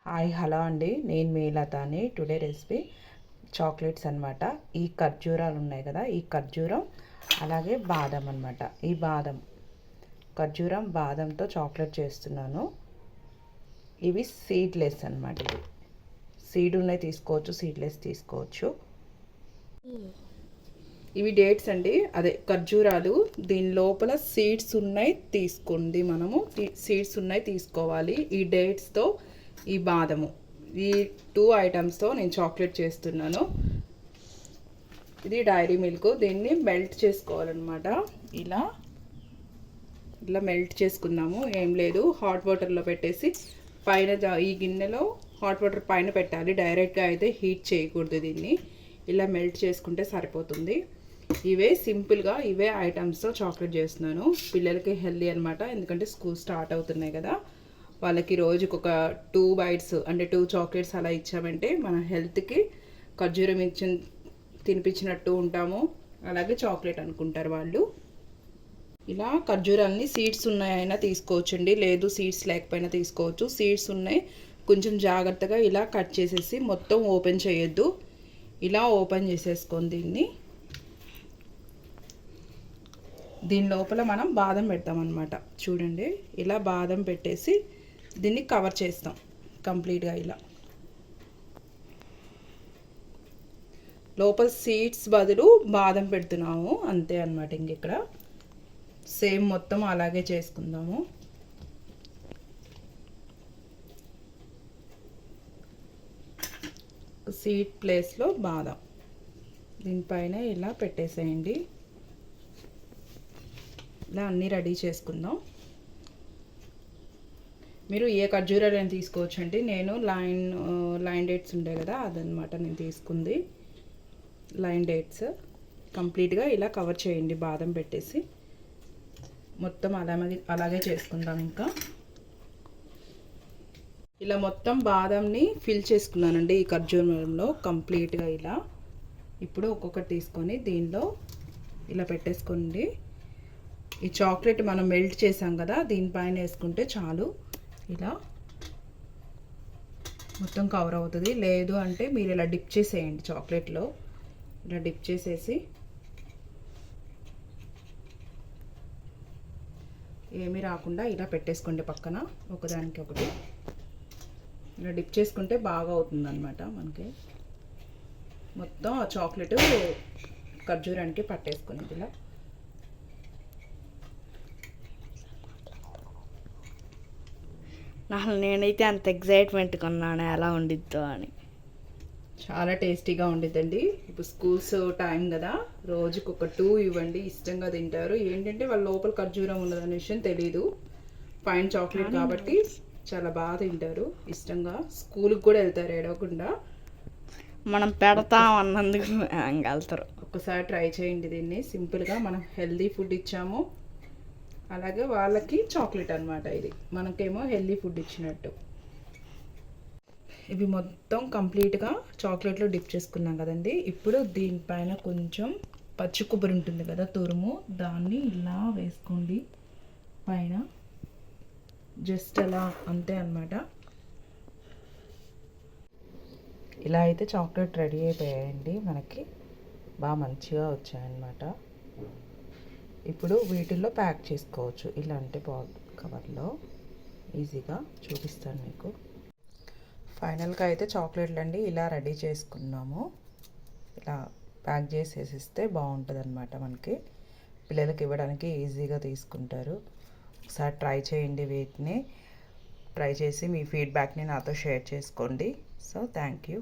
Hi hello అండి, నేను మీ లతాని. Today recipe chocolates అనమాట. ఈ ఖర్జూరాలు ఉన్నాయి కదా, ఈ ఖర్జూరం అలాగే బాదం అనమాట. ఈ ఖర్జూరం బాదంతో చాక్లెట్ చేస్తున్నాను. ఇవి సీడ్లెస్ అనమాట. ఇవి సీడ్ ఉన్నాయి తీసుకోవచ్చు, సీడ్లెస్ తీసుకోవచ్చు. ఇవి డేట్స్ అండి, అదే ఖర్జూరాలు. దీని లోపల సీడ్స్ ఉన్నాయి తీసుకోండి. మనము సీడ్స్ ఉన్నాయి తీసుకోవాలి. ఈ డేట్స్తో ఈ బాదము, ఈ 2 ఐటమ్స్తో నేను చాక్లెట్ చేస్తున్నాను. ఇది డైరీ మిల్క్. దీన్ని మెల్ట్ చేసుకోవాలన్నమాట. ఇలా ఇలా మెల్ట్ చేసుకున్నాము. ఏం లేదు, హాట్ వాటర్లో పెట్టేసి పైన ఈ గిన్నెలో హాట్ వాటర్ పైన పెట్టాలి. డైరెక్ట్గా అయితే హీట్ చేయకూడదు. దీన్ని ఇలా మెల్ట్ చేసుకుంటే సరిపోతుంది. ఇవే సింపుల్గా ఇవే ఐటమ్స్తో చాక్లెట్ చేస్తున్నాను. పిల్లలకి హెల్దీ అనమాట, ఎందుకంటే స్కూల్ స్టార్ట్ అవుతున్నాయి కదా. వాళ్ళకి రోజుకి ఒక 2 బైట్స్ అంటే 2 చాక్లెట్స్ అలా ఇచ్చామంటే మన హెల్త్కి ఖర్జూరం తినిపించినట్టు ఉంటాము. అలాగే చాక్లెట్ అనుకుంటారు వాళ్ళు. ఇలా ఖర్జూరాన్ని సీడ్స్ ఉన్నాయైనా తీసుకోవచ్చండి, లేదు సీడ్స్ లేకపోయినా తీసుకోవచ్చు. సీడ్స్ ఉన్నాయి, కొంచెం జాగ్రత్తగా ఇలా కట్ చేసేసి, మొత్తం ఓపెన్ చేయొద్దు. ఇలా ఓపెన్ చేసేసుకొని దీని లోపల మనం బాదం పెడతామన్నమాట. చూడండి, ఇలా బాదం పెట్టేసి దీన్ని కవర్ చేస్తాం కంప్లీట్గా. ఇలా లోపల సీడ్స్ బదులు బాదం పెడుతున్నాము, అంతే అన్నమాట. ఇంక ఇక్కడ సేమ్ మొత్తం అలాగే చేసుకుందాము. సీడ్ ప్లేస్లో బాదం దీనిపైన ఇలా పెట్టేసేయండి. ఇలా అన్నీ రెడీ చేసుకుందాం. మీరు ఏ ఖర్జూరాలను తీసుకోవచ్చు అండి. నేను లైన్ డేట్స్ ఉంటాయి కదా, అదనమాట నేను తీసుకుంది. లైన్ డేట్స్ కంప్లీట్గా ఇలా కవర్ చేయండి బాదం పెట్టేసి. మొత్తం అలాగే చేసుకుందాం. ఇంకా ఇలా మొత్తం బాదంని ఫిల్ చేసుకున్నానండి ఈ ఖర్జూరంలో కంప్లీట్గా ఇలా. ఇప్పుడు ఒక్కొక్కటి తీసుకొని దీనిలో ఇలా పెట్టేసుకోండి. ఈ చాక్లెట్ మనం మెల్ట్ చేసాం కదా, దీనిపైన వేసుకుంటే చాలు. ఇలా మొత్తం కవర్ అవుతుంది. లేదు అంటే మీరు ఇలా డిప్ చేసేయండి చాక్లెట్లో. ఇలా డిప్ చేసేసి ఏమీ రాకుండా ఇలా పెట్టేసుకోండి పక్కన, ఒకదానికి ఒకటి. ఇలా డిప్ చేసుకుంటే బాగా అవుతుంది అనమాట మనకి. మొత్తం ఆ చాక్లెట్ ఖర్జూరానికి పట్టేసుకునేది ఇలా. అసలు నేనైతే అంత ఎగ్జైట్మెంట్గా ఉన్నాను ఎలా ఉండిద్దో అని. చాలా టేస్టీగా ఉండిద్దండి. ఇప్పుడు స్కూల్స్ టైం కదా, రోజుకి ఒక 2 ఇవ్వండి, ఇష్టంగా తింటారు. ఏంటంటే వాళ్ళ లోపల ఖర్జూరం ఉన్నదనే విషయం తెలీదు. పైన చాక్లెట్ కాబట్టి చాలా బాగా తింటారు ఇష్టంగా. స్కూల్కి కూడా వెళ్తారు ఏడవకుండా. మనం పెడతాం అన్నందుకు వెళ్తారు. ఒక్కసారి ట్రై చేయండి దీన్ని. సింపుల్గా మనం హెల్దీ ఫుడ్ ఇచ్చాము, అలాగే వాళ్ళకి చాక్లెట్ అనమాట. ఇది మనకేమో హెల్దీ ఫుడ్ ఇచ్చినట్టు. ఇవి మొత్తం కంప్లీట్గా చాక్లెట్లో డిప్ చేసుకున్నాం కదండి. ఇప్పుడు దీనిపైన కొంచెం పచ్చి కొబ్బరి ఉంటుంది కదా, తురుము, దాన్ని ఇలా వేసుకోండి పైన. జస్ట్ అలా, అంతే అనమాట. ఇలా అయితే చాక్లెట్ రెడీ అయిపోయాయండి మనకి. బాగా మంచిగా వచ్చాయన్నమాట. ఇప్పుడు వీటిల్లో ప్యాక్ చేసుకోవచ్చు. ఇలాంటి కవర్లో ఈజీగా చూపిస్తాను మీకు. ఫైనల్గా అయితే చాక్లెట్లు అండి ఇలా రెడీ చేసుకున్నాము. ఇలా ప్యాక్ చేసేసిస్తే బాగుంటుంది అనమాట మనకి. పిల్లలకి ఇవ్వడానికి ఈజీగా తీసుకుంటారు. ఒకసారి ట్రై చేయండి. వీటిని ట్రై చేసి మీ ఫీడ్బ్యాక్ని నాతో షేర్ చేసుకోండి. So thank you.